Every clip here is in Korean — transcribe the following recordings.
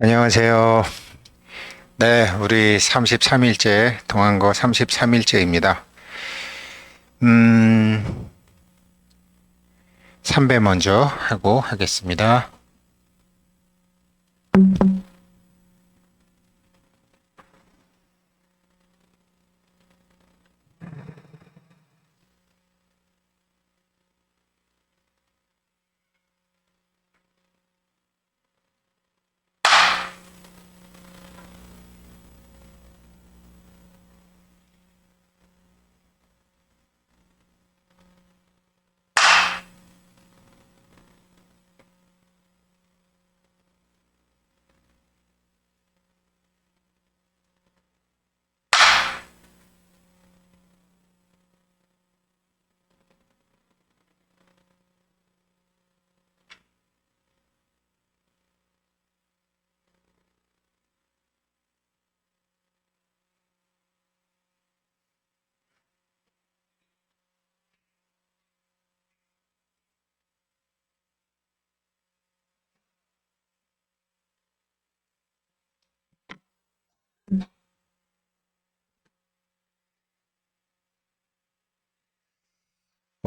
안녕하세요. 네, 우리 33일째, 동안거 33일째입니다. 3배 먼저 하고 하겠습니다.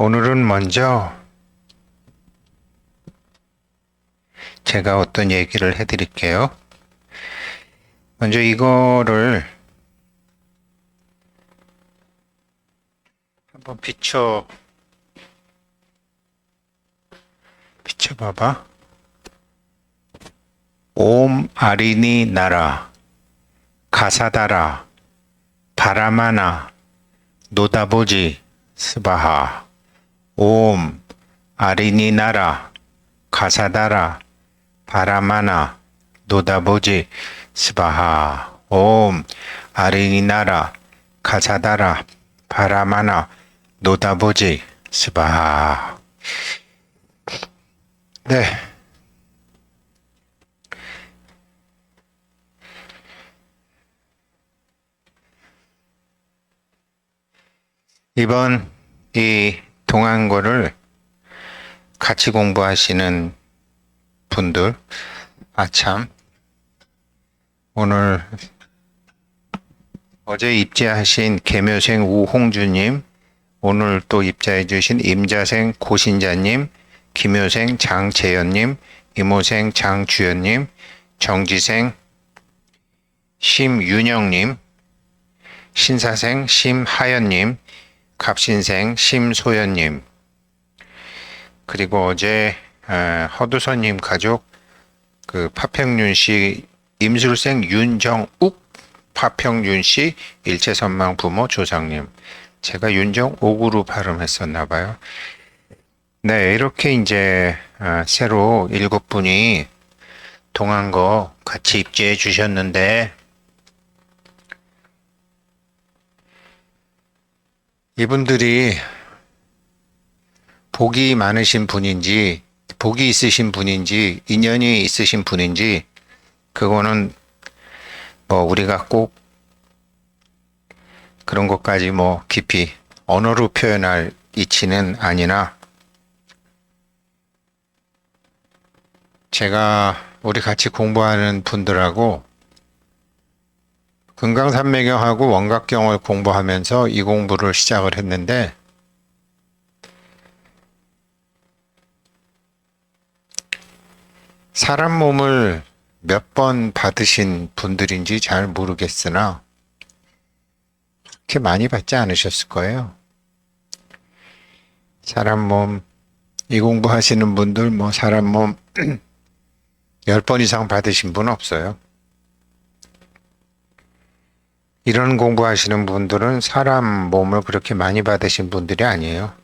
오늘은 먼저 제가 어떤 얘기를 해드릴게요. 먼저 이거를 한번 비춰봐봐. 옴 아리니 나라, 가사다라, 바라마나, 노다보지, 스바하. 옴 아리니 나라, 가사다라, 바라마나, 노다보지, 스바하. 옴 아리니 나라, 가사다라, 바라마나, 노다보지, 스바하. 네. 이번 이 동안고를 같이 공부하시는 분들, 아참, 오늘 어제 입제하신 개묘생 우홍주님, 오늘 또 입자해주신 임자생 고신자님, 김효생 장재현님, 이모생 장주연님, 정지생 심윤영님, 신사생 심하연님, 갑신생 심소연님, 그리고 어제 허두선님 가족 그 파평윤씨 임술생 윤정욱 파평윤씨 일체선망 부모 조상님, 제가 윤정옥으로 발음했었나봐요. 네, 이렇게 이제 새로 7분이 동안거 같이 입지해 주셨는데, 이분들이 복이 많으신 분인지, 복이 있으신 분인지, 인연이 있으신 분인지, 그거는 뭐 우리가 꼭 그런 것까지 뭐 깊이 언어로 표현할 이치는 아니나, 제가 우리 같이 공부하는 분들하고 금강산매경하고 원각경을 공부하면서 이 공부를 시작을 했는데, 사람 몸을 몇 번 받으신 분들인지 잘 모르겠으나 그렇게 많이 받지 않으셨을 거예요. 사람 몸, 이 공부하시는 분들 뭐 사람 몸 10번 이상 받으신 분 없어요. 이런 공부하시는 분들은 사람 몸을 그렇게 많이 받으신 분들이 아니에요.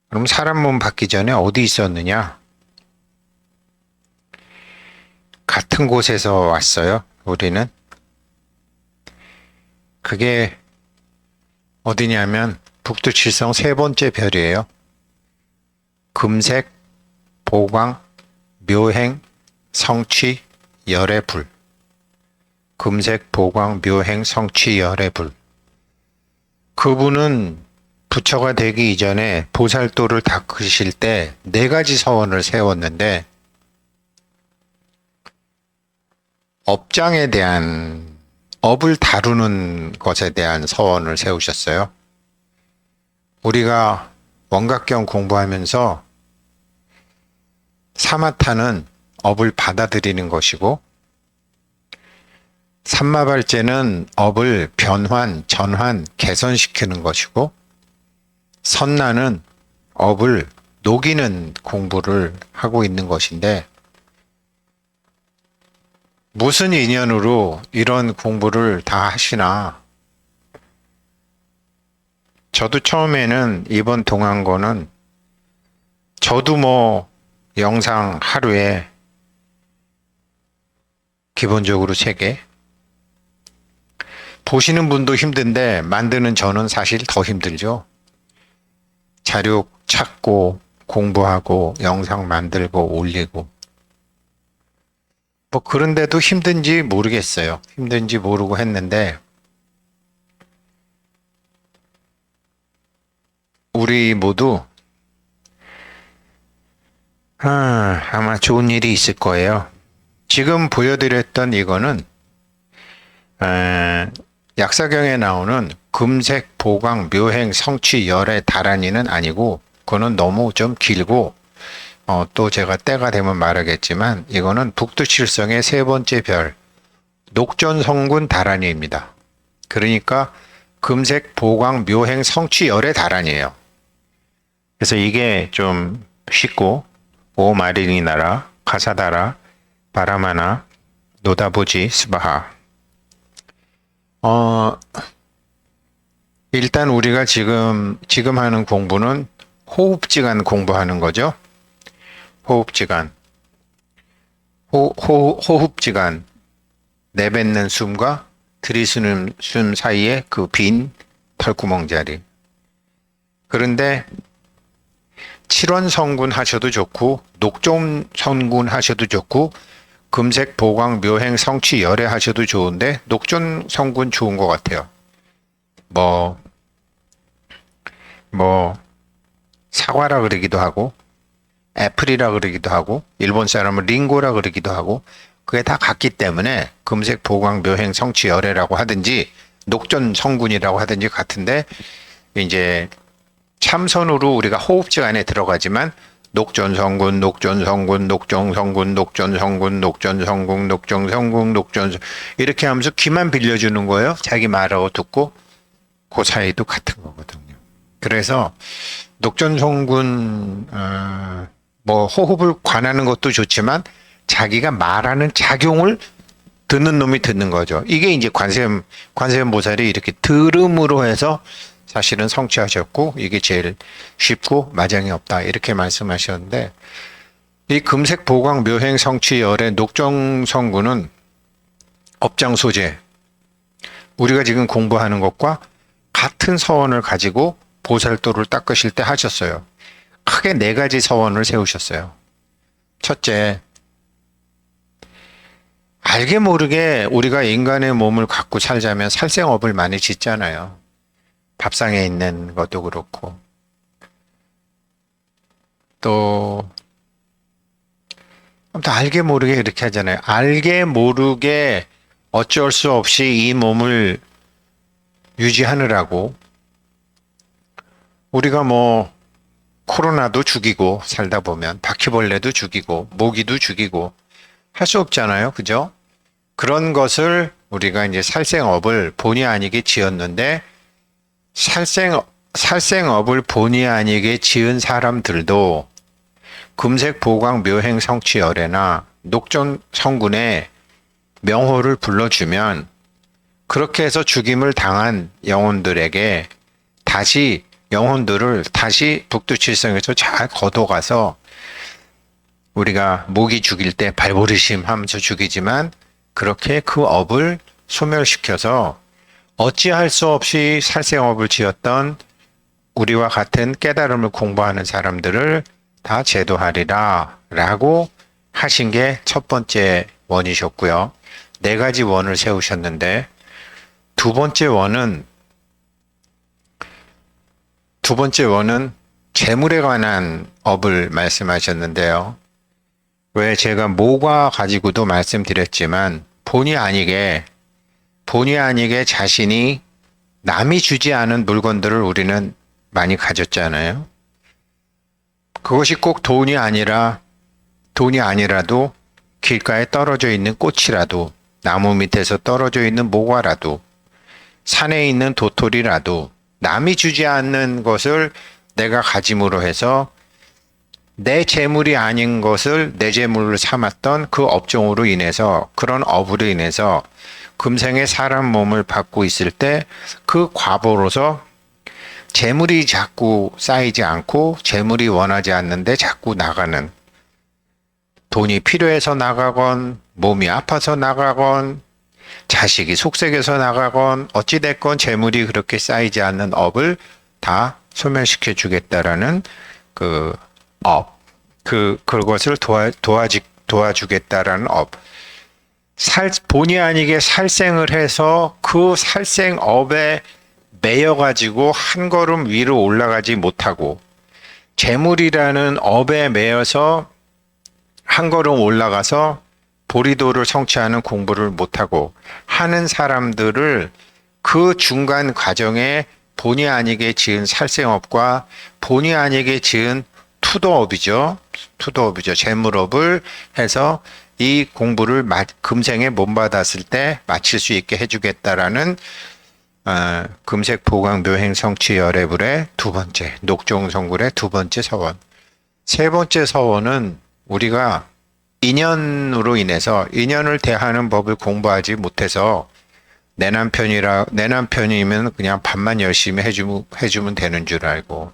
그럼 사람 몸 받기 전에 어디 있었느냐? 같은 곳에서 왔어요, 우리는. 그게 어디냐면 북두칠성 3번째 별이에요. 금색, 보광, 묘행, 성취, 열의 불. 금색, 보광, 묘행, 성취, 열의 불. 그분은 부처가 되기 이전에 보살도를 닦으실 때 4가지 서원을 세웠는데, 업장에 대한 업을 다루는 것에 대한 서원을 세우셨어요. 우리가 원각경 공부하면서 사마타는 업을 받아들이는 것이고 삼마발제는 업을 변환, 전환, 개선시키는 것이고 선나는 업을 녹이는 공부를 하고 있는 것인데 무슨 인연으로 이런 공부를 다 하시나? 저도 처음에는 이번 동안거는 저도 뭐 영상 하루에 기본적으로 3개 보시는 분도 힘든데 만드는 저는 사실 더 힘들죠. 자료 찾고 공부하고 영상 만들고 올리고 뭐 그런데도 힘든지 모르겠어요. 힘든지 모르고 했는데 우리 모두 아마 좋은 일이 있을 거예요. 지금 보여드렸던 이거는 약사경에 나오는 금색, 보강, 묘행, 성취, 열애, 다란이는 아니고 그거는 너무 좀 길고 또 제가 때가 되면 말하겠지만 이거는 북두칠성의 3번째 별 녹전성군 다란이입니다. 그러니까 금색, 보강, 묘행, 성취, 열애, 다란이에요. 그래서 이게 좀 쉽고 오마리니 나라, 가사다라, 바라마나, 노다보지, 스바하. 일단 우리가 지금 하는 공부는 호흡지간 공부하는 거죠. 호흡지간. 호흡지간. 내뱉는 숨과 들이쓰는 숨 사이에 그 빈 털구멍 자리. 그런데 칠원성군 하셔도 좋고 녹존성군 하셔도 좋고 금색, 보강, 묘행, 성취, 열애 하셔도 좋은데 녹존성군 좋은 것 같아요. 사과라 그러기도 하고 애플이라 그러기도 하고 일본 사람은 링고라 그러기도 하고 그게 다 같기 때문에 금색, 보강, 묘행, 성취, 열애라고 하든지 녹존성군이라고 하든지 같은데 이제 참선으로 우리가 호흡지간에 들어가지만 녹전성군, 녹전성군, 녹정성군, 녹전성군, 녹전성군, 녹정성군, 녹전 이렇게 하면서 귀만 빌려주는 거예요. 자기 말하고 듣고 그 사이도 같은 거거든요. 그래서 녹전성군 호흡을 관하는 것도 좋지만 자기가 말하는 작용을 듣는 놈이 듣는 거죠. 이게 이제 관세음보살이 이렇게 들음으로 해서 사실은 성취하셨고 이게 제일 쉽고 마장이 없다 이렇게 말씀하셨는데 이 금색, 보강, 묘행, 성취, 열애, 녹정성군은 업장 소재 우리가 지금 공부하는 것과 같은 서원을 가지고 보살도를 닦으실 때 하셨어요. 크게 4가지 서원을 세우셨어요. 첫째, 알게 모르게 우리가 인간의 몸을 갖고 살자면 살생업을 많이 짓잖아요. 밥상에 있는 것도 그렇고 또 아무튼 알게 모르게 이렇게 하잖아요. 알게 모르게 어쩔 수 없이 이 몸을 유지하느라고 우리가 코로나도 죽이고 살다 보면 바퀴벌레도 죽이고 모기도 죽이고 할 수 없잖아요. 그죠? 그런 것을 우리가 이제 살생업을 본의 아니게 지었는데 살생업을 본의 아니게 지은 사람들도 금색, 보강, 묘행, 성취, 열애나 녹전성군의 명호를 불러주면 그렇게 해서 죽임을 당한 영혼들에게 영혼들을 다시 북두칠성에서 잘 걷어가서 우리가 모기 죽일 때 발보리심 하면서 죽이지만 그렇게 그 업을 소멸시켜서 어찌할 수 없이 살생업을 지었던 우리와 같은 깨달음을 공부하는 사람들을 다 제도하리라 라고 하신 게 첫 번째 원이셨고요. 4가지 원을 세우셨는데 두 번째 원은 재물에 관한 업을 말씀하셨는데요. 왜 제가 모과 가지고도 말씀드렸지만 본의 아니게 자신이 남이 주지 않은 물건들을 우리는 많이 가졌잖아요. 그것이 꼭 돈이 아니라도 길가에 떨어져 있는 꽃이라도, 나무 밑에서 떨어져 있는 모과라도, 산에 있는 도토리라도, 남이 주지 않는 것을 내가 가짐으로 해서 내 재물이 아닌 것을 내 재물로 삼았던 그 업종으로 인해서, 그런 업으로 인해서 금생에 사람 몸을 받고 있을 때 그 과보로서 재물이 자꾸 쌓이지 않고 재물이 원하지 않는데 자꾸 나가는, 돈이 필요해서 나가건 몸이 아파서 나가건 자식이 속색해서 나가건 어찌됐건 재물이 그렇게 쌓이지 않는 업을 다 소멸시켜 주겠다라는 그 업, 그것을 도와주겠다라는 업. 본의 아니게 살생을 해서 그 살생업에 매여가지고 한 걸음 위로 올라가지 못하고, 재물이라는 업에 매여서 한 걸음 올라가서 보리도를 성취하는 공부를 못하고 하는 사람들을 그 중간 과정에 본의 아니게 지은 살생업과 본의 아니게 지은 투도업이죠. 재물업을 해서 이 공부를 금생에 몸받았을 때 마칠 수 있게 해주겠다라는 금색 보강묘행 성취 열애불의 두 번째, 녹종성굴의 두 번째 서원. 세 번째 서원은 우리가 인연으로 인해서 인연을 대하는 법을 공부하지 못해서 내 남편이면 그냥 밥만 열심히 해주면 되는 줄 알고,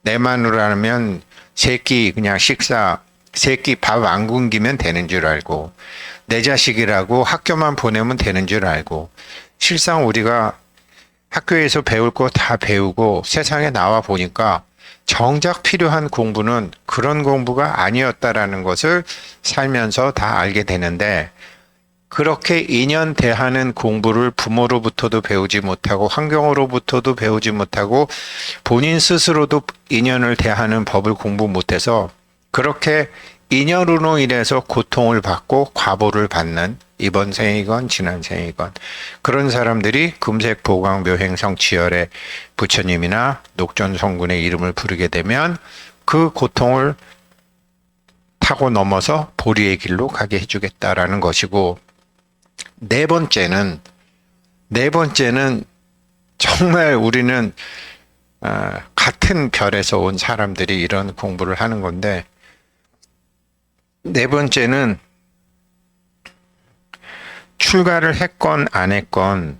내 마누라면 새끼 밥 안 굶기면 되는 줄 알고, 내 자식이라고 학교만 보내면 되는 줄 알고, 실상 우리가 학교에서 배울 거 다 배우고 세상에 나와 보니까 정작 필요한 공부는 그런 공부가 아니었다라는 것을 살면서 다 알게 되는데, 그렇게 인연 대하는 공부를 부모로부터도 배우지 못하고 환경으로부터도 배우지 못하고 본인 스스로도 인연을 대하는 법을 공부 못해서 그렇게 인연으로 인해서 고통을 받고 과보를 받는, 이번 생이건 지난 생이건 그런 사람들이 금색 보강 묘행 성취열의 부처님이나 녹전성군의 이름을 부르게 되면 그 고통을 타고 넘어서 보리의 길로 가게 해주겠다라는 것이고, 네 번째는 정말 우리는 같은 별에서 온 사람들이 이런 공부를 하는 건데, 네 번째는 출가를 했건 안 했건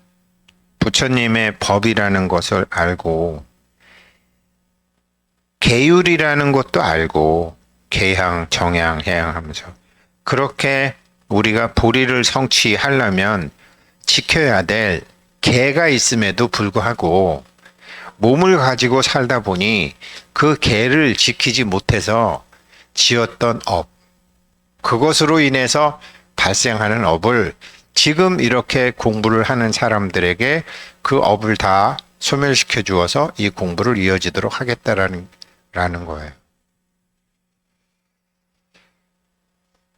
부처님의 법이라는 것을 알고, 계율이라는 것도 알고, 계향, 정향, 해향 하면서 그렇게 우리가 보리를 성취하려면 지켜야 될 계가 있음에도 불구하고 몸을 가지고 살다 보니 그 계를 지키지 못해서 지었던 업, 그것으로 인해서 발생하는 업을 지금 이렇게 공부를 하는 사람들에게 그 업을 다 소멸시켜 주어서 이 공부를 이어지도록 하겠다라는 거예요.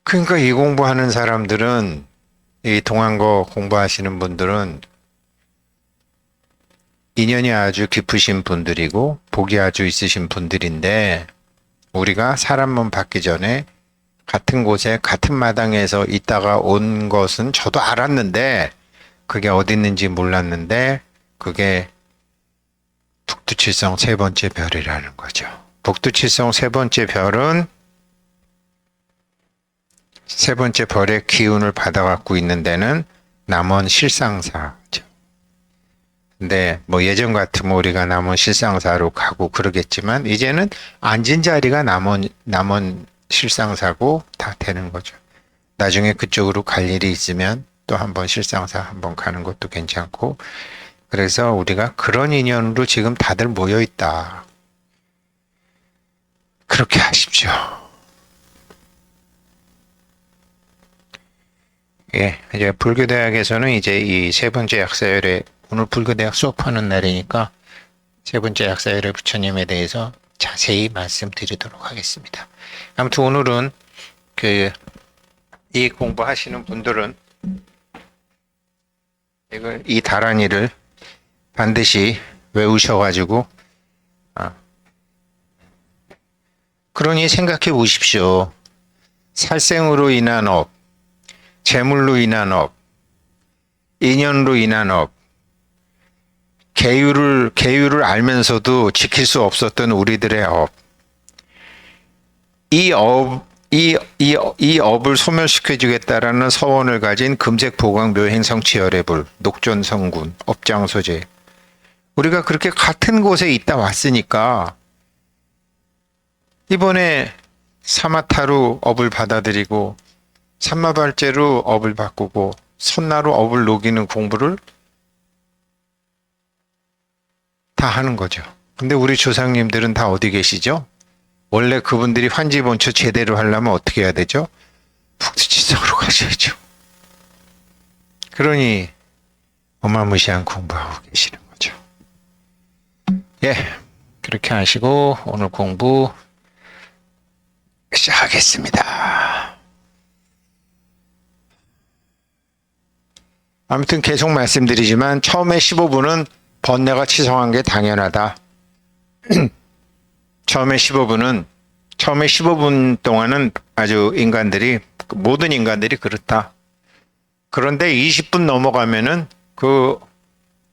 그러니까 이 공부하는 사람들은, 이 동안거 공부하시는 분들은 인연이 아주 깊으신 분들이고 복이 아주 있으신 분들인데, 우리가 사람 몸 받기 전에 같은 곳에 같은 마당에서 있다가 온 것은 저도 알았는데 그게 어디 있는지 몰랐는데 그게 북두칠성 세 번째 별이라는 거죠. 북두칠성 세 번째 별은 세 번째 별의 기운을 받아갖고 있는 데는 남원 실상사죠. 근데 뭐 예전 같으면 우리가 남원 실상사로 가고 그러겠지만 이제는 앉은 자리가 남원 실상사고 다 되는 거죠. 나중에 그쪽으로 갈 일이 있으면 또 한번 실상사 한번 가는 것도 괜찮고, 그래서 우리가 그런 인연으로 지금 다들 모여 있다. 그렇게 하십시오. 예, 이제 불교대학에서는 이제 이 세 번째 약사열의, 오늘 불교대학 수업하는 날이니까 세 번째 약사열의 부처님에 대해서 자세히 말씀드리도록 하겠습니다. 아무튼 오늘은 이 공부하시는 분들은 이 다란이를 반드시 외우셔가지고, 그러니 생각해 보십시오. 살생으로 인한 업, 재물로 인한 업, 인연으로 인한 업, 계율을 알면서도 지킬 수 없었던 우리들의 업, 이 업, 이 업을 소멸시켜주겠다라는 서원을 가진 금색보광묘 행성치열의불, 녹전성군, 업장소재. 우리가 그렇게 같은 곳에 있다 왔으니까, 이번에 사마타로 업을 받아들이고, 삼마발제로 업을 바꾸고, 선나로 업을 녹이는 공부를 다 하는 거죠. 근데 우리 조상님들은 다 어디 계시죠? 원래 그분들이 환지본처 제대로 하려면 어떻게 해야 되죠? 북두지성으로 가셔야죠. 그러니 어마무시한 공부하고 계시는 거죠. 예, 그렇게 하시고 오늘 공부 시작하겠습니다. 아무튼 계속 말씀드리지만 처음에 15분은 번뇌가 치성한 게 당연하다. 처음에 15분 동안은 아주 모든 인간들이 그렇다. 그런데 20분 넘어가면은 그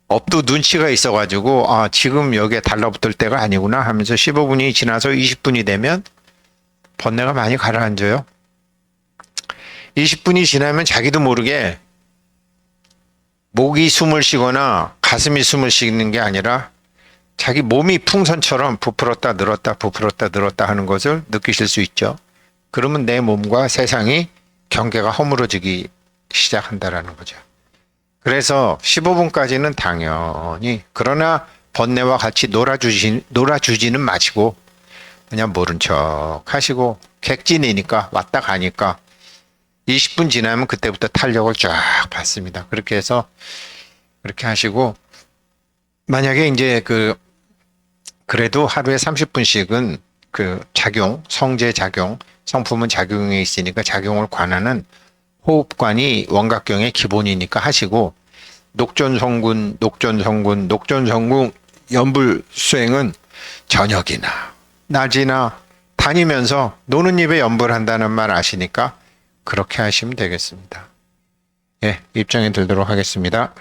업도 눈치가 있어가지고, 지금 여기에 달라붙을 때가 아니구나 하면서 15분이 지나서 20분이 되면 번뇌가 많이 가라앉아요. 20분이 지나면 자기도 모르게 목이 숨을 쉬거나 가슴이 숨을 쉬는 게 아니라 자기 몸이 풍선처럼 부풀었다 늘었다 부풀었다 늘었다 하는 것을 느끼실 수 있죠. 그러면 내 몸과 세상이 경계가 허물어지기 시작한다라는 거죠. 그래서 15분까지는 당연히, 그러나 번뇌와 같이 놀아주지는 마시고 그냥 모른 척 하시고, 객진이니까 왔다 가니까 20분 지나면 그때부터 탄력을 쫙 받습니다. 그렇게 해서 그렇게 하시고, 만약에 이제 그래도 하루에 30분씩은 성제 작용, 성품은 작용에 있으니까 작용을 관하는 호흡관이 원각경의 기본이니까 하시고, 녹전성군 연불 수행은 저녁이나 낮이나 다니면서 노는 입에 연불한다는 말 아시니까 그렇게 하시면 되겠습니다. 예, 입장에 들도록 하겠습니다.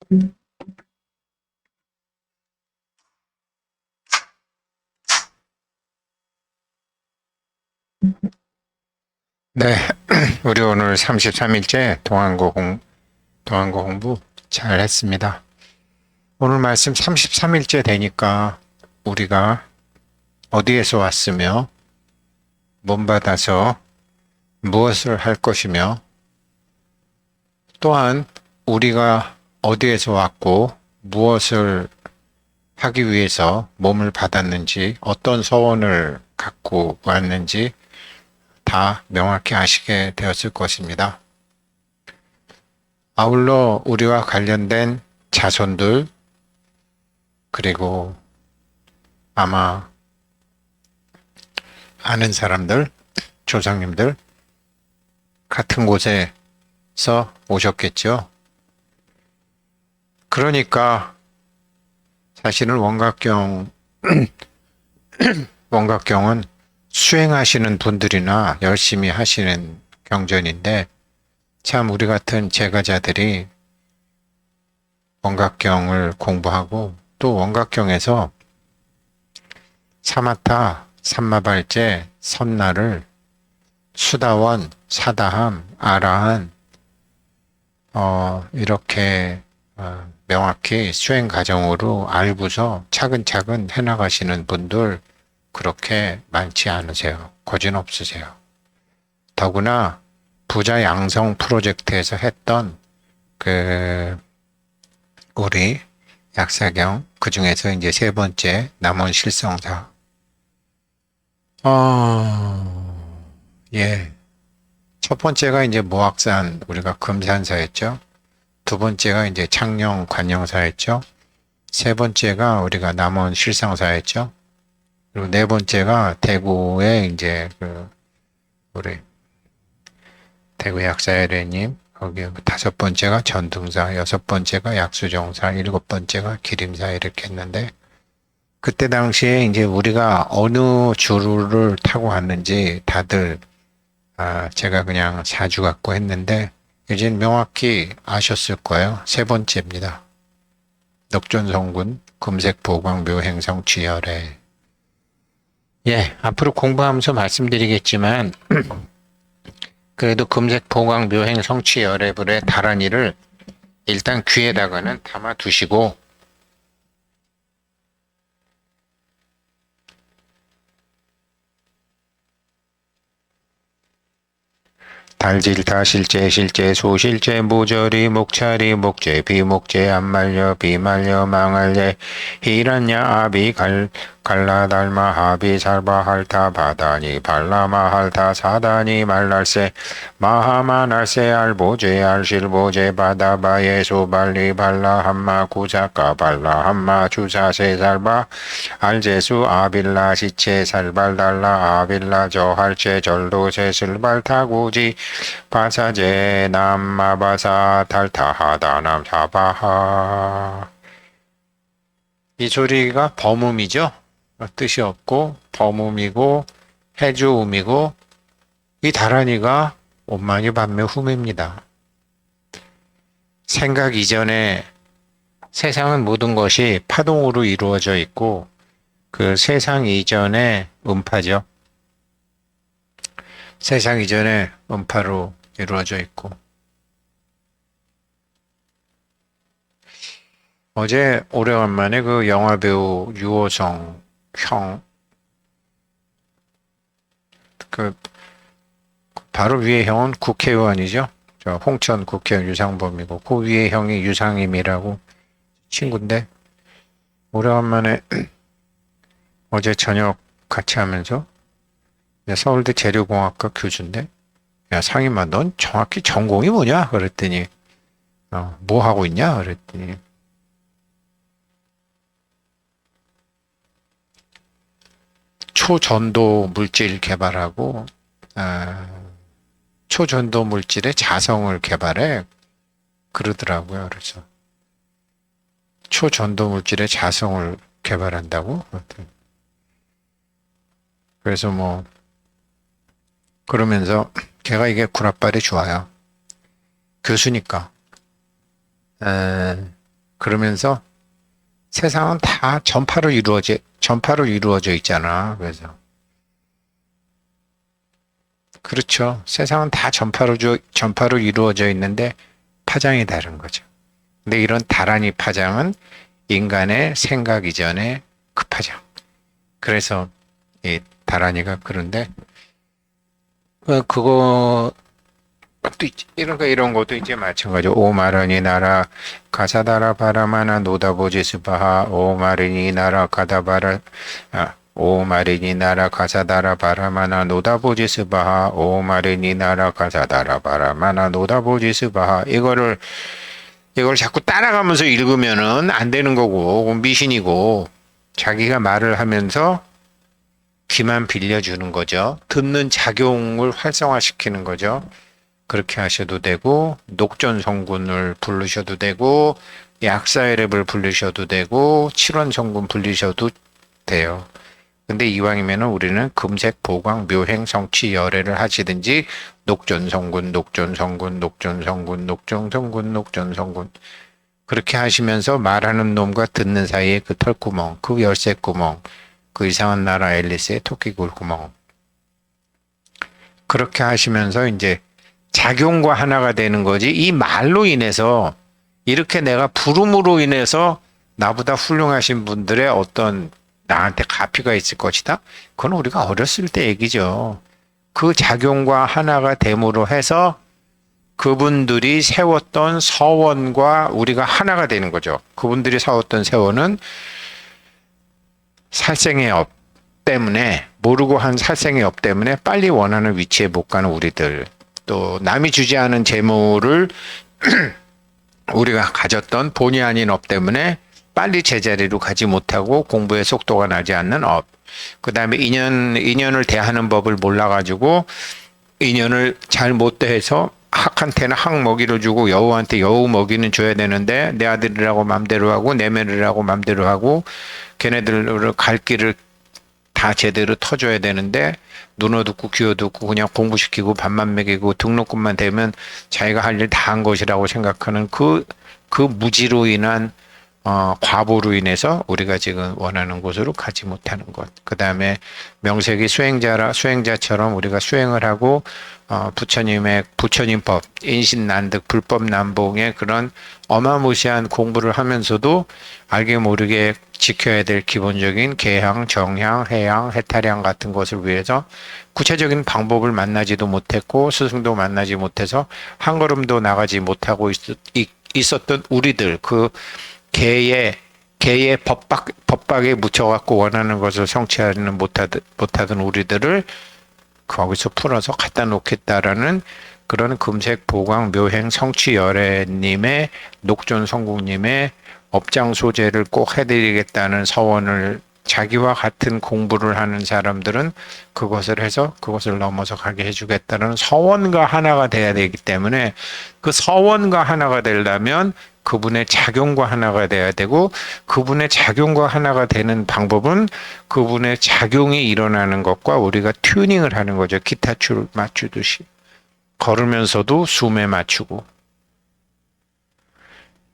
네, 우리 오늘 33일째 동안고 공부 잘 했습니다. 오늘 말씀 33일째 되니까 우리가 어디에서 왔으며 몸 받아서 무엇을 할 것이며 또한 우리가 어디에서 왔고 무엇을 하기 위해서 몸을 받았는지 어떤 소원을 갖고 왔는지 다 명확히 아시게 되었을 것입니다. 아울러 우리와 관련된 자손들 그리고 아마 아는 사람들, 조상님들 같은 곳에서 오셨겠죠. 그러니까 사실은 원각경은 수행하시는 분들이나 열심히 하시는 경전인데 참 우리 같은 제가자들이 원각경을 공부하고 또 원각경에서 사마타, 삼마발제, 선나를 수다원, 사다함, 아라한 이렇게 명확히 수행 과정으로 알고서 차근차근 해나가시는 분들 그렇게 많지 않으세요. 거진 없으세요. 더구나 부자 양성 프로젝트에서 했던 우리 약사경 그 중에서 이제 세 번째 남원 실성사 예. 첫 번째가 이제 모악산 우리가 금산사였죠. 두 번째가 이제 창녕 관영사였죠. 세 번째가 우리가 남원 실성사였죠. 그리고 네 번째가 대구의 이제 우리 대구 약사열애님 거기 다섯 번째가 전등사, 여섯 번째가 약수정사, 일곱 번째가 기림사 이렇게 했는데 그때 당시에 이제 우리가 어느 주를 타고 왔는지 다들 제가 그냥 사주 갖고 했는데 이젠 명확히 아셨을 거예요. 세 번째입니다. 넉존성군 금색보광묘 행성 취열에 예, 앞으로 공부하면서 말씀드리겠지만 그래도 금색보광묘행 성취열애불의 다란이를 일단 귀에다가는 담아 두시고 달질타 실제 실제 소실제 모저리 목차리 목재 비목재 안말려 비말려 망할래 히란야 아비 갈라달마 하비 살바 할타 바다니 발라마 할타 사다니 말랄세 마하마날세 알보제 알실보제 바다바 예수 발리 발라 함마 구사카 발라 함마 주사세 살바 알제수 아빌라 시체 살발달라 아빌라 저할체 절도세 슬발타구지 바사제 남마바사 탈타하다 남사바하 이 소리가 범음이죠. 뜻이 없고 범음이고 해주음이고 이 다란이가 온만이 반매 후매입니다. 생각 이전에 세상은 모든 것이 파동으로 이루어져 있고 그 세상 이전에 음파죠. 세상 이전에 음파로 이루어져 있고 어제 오래간만에 그 영화배우 유호성 형 바로 위에 형은 국회의원이죠. 저 홍천 국회의원 유상범이고 그 위에 형이 유상임이라고 친구인데 오래간만에 어제 저녁 같이 하면서 서울대 재료공학과 교수인데 야 상임아 넌 정확히 전공이 뭐냐 그랬더니 뭐 하고 있냐 그랬더니 초전도 물질 개발하고 초전도 물질의 자성을 개발해 그러더라고요. 그래서 초전도 물질의 자성을 개발한다고? 그래서 뭐 그러면서 걔가 이게 구라빨이 좋아요. 교수니까 그러면서 세상은 다 전파로 이루어져 있잖아. 그래서 그렇죠. 세상은 다 전파로 이루어져 있는데 파장이 다른 거죠. 근데 이런 다란이 파장은 인간의 생각 이전의 그 파장. 그래서 이 다란이가 그런데 그거 또 이런 것도 이제 마찬가지죠. 오마르니 나라 가사다라 바라마나 노다보지 스바하 오마르니 나라 가다바라 오마르니 나라 가사다라 바라마나 노다보지 스바하 오마르니 나라 가사다라 바라마나 노다보지 스바하 이걸 자꾸 따라가면서 읽으면은 안 되는 거고 미신이고 자기가 말을 하면서 귀만 빌려주는 거죠. 듣는 작용을 활성화시키는 거죠. 그렇게 하셔도 되고 녹전성군을 부르셔도 되고 약사의랩을 부르셔도 되고 칠원성군 부르셔도 돼요. 근데 이왕이면 우리는 금색 보광 묘행 성취 열애를 하시든지 녹전성군 그렇게 하시면서 말하는 놈과 듣는 사이에 그 털구멍, 그 열쇠구멍, 그 이상한 나라 앨리스의 토끼굴구멍 그렇게 하시면서 이제 작용과 하나가 되는 거지. 이 말로 인해서 이렇게 내가 부름으로 인해서 나보다 훌륭하신 분들의 어떤 나한테 가피가 있을 것이다. 그건 우리가 어렸을 때 얘기죠. 그 작용과 하나가 됨으로 해서 그분들이 세웠던 서원과 우리가 하나가 되는 거죠. 그분들이 세웠던 세원은 살생의 업 때문에 모르고 한 살생의 업 때문에 빨리 원하는 위치에 못 가는 우리들 또 남이 주지 않은 재물을 우리가 가졌던 본의 아닌 업 때문에 빨리 제자리로 가지 못하고 공부의 속도가 나지 않는 업. 그 다음에 인연을 대하는 법을 몰라가지고 인연을 잘 못 대해서 학한테는 학 먹이를 주고 여우한테 여우 먹이는 줘야 되는데 내 아들이라고 맘대로 하고 내 며느리라고 맘대로 하고 걔네들 갈 길을 다 제대로 터줘야 되는데 눈 어둡고 귀 어둡고 그냥 공부시키고 밥만 먹이고 등록금만 대면 자기가 할 일 다 한 것이라고 생각하는 그 무지로 인한 과보로 인해서 우리가 지금 원하는 곳으로 가지 못하는 것. 그 다음에 명색이 수행자처럼 우리가 수행을 하고 부처님법, 인신난득, 불법난봉의 그런 어마무시한 공부를 하면서도 알게 모르게 지켜야 될 기본적인 계향, 정향, 해향, 해탈향 같은 것을 위해서 구체적인 방법을 만나지도 못했고 스승도 만나지 못해서 한 걸음도 나가지 못하고 있었던 우리들 그 개의 법박에 묻혀갖고 원하는 것을 성취하는 못하던 우리들을 거기서 풀어서 갖다 놓겠다라는 그런 금색 보광 묘행 성취 열애님의 녹존 성국님의 업장 소재를 꼭 해드리겠다는 서원을 자기와 같은 공부를 하는 사람들은 그것을 해서 그것을 넘어서 가게 해주겠다는 서원과 하나가 돼야 되기 때문에 그 서원과 하나가 되려면 그분의 작용과 하나가 돼야 되고 그분의 작용과 하나가 되는 방법은 그분의 작용이 일어나는 것과 우리가 튜닝을 하는 거죠. 기타 줄 맞추듯이. 걸으면서도 숨에 맞추고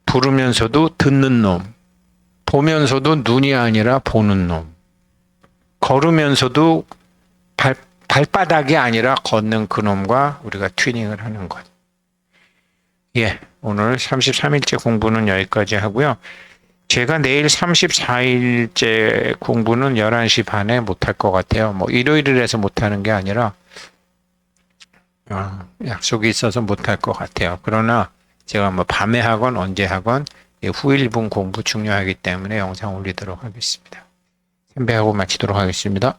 부르면서도 듣는 놈 보면서도 눈이 아니라 보는 놈 걸으면서도 발바닥이 아니라 걷는 그 놈과 우리가 튜닝을 하는 것. 예, 오늘 33일째 공부는 여기까지 하고요. 제가 내일 34일째 공부는 11시 반에 못할 것 같아요. 뭐 일요일이라서 못하는 게 아니라 약속이 있어서 못할 것 같아요. 그러나 제가 뭐 밤에 하건 언제 하건 후일분 공부 중요하기 때문에 영상 올리도록 하겠습니다. 선배하고 마치도록 하겠습니다.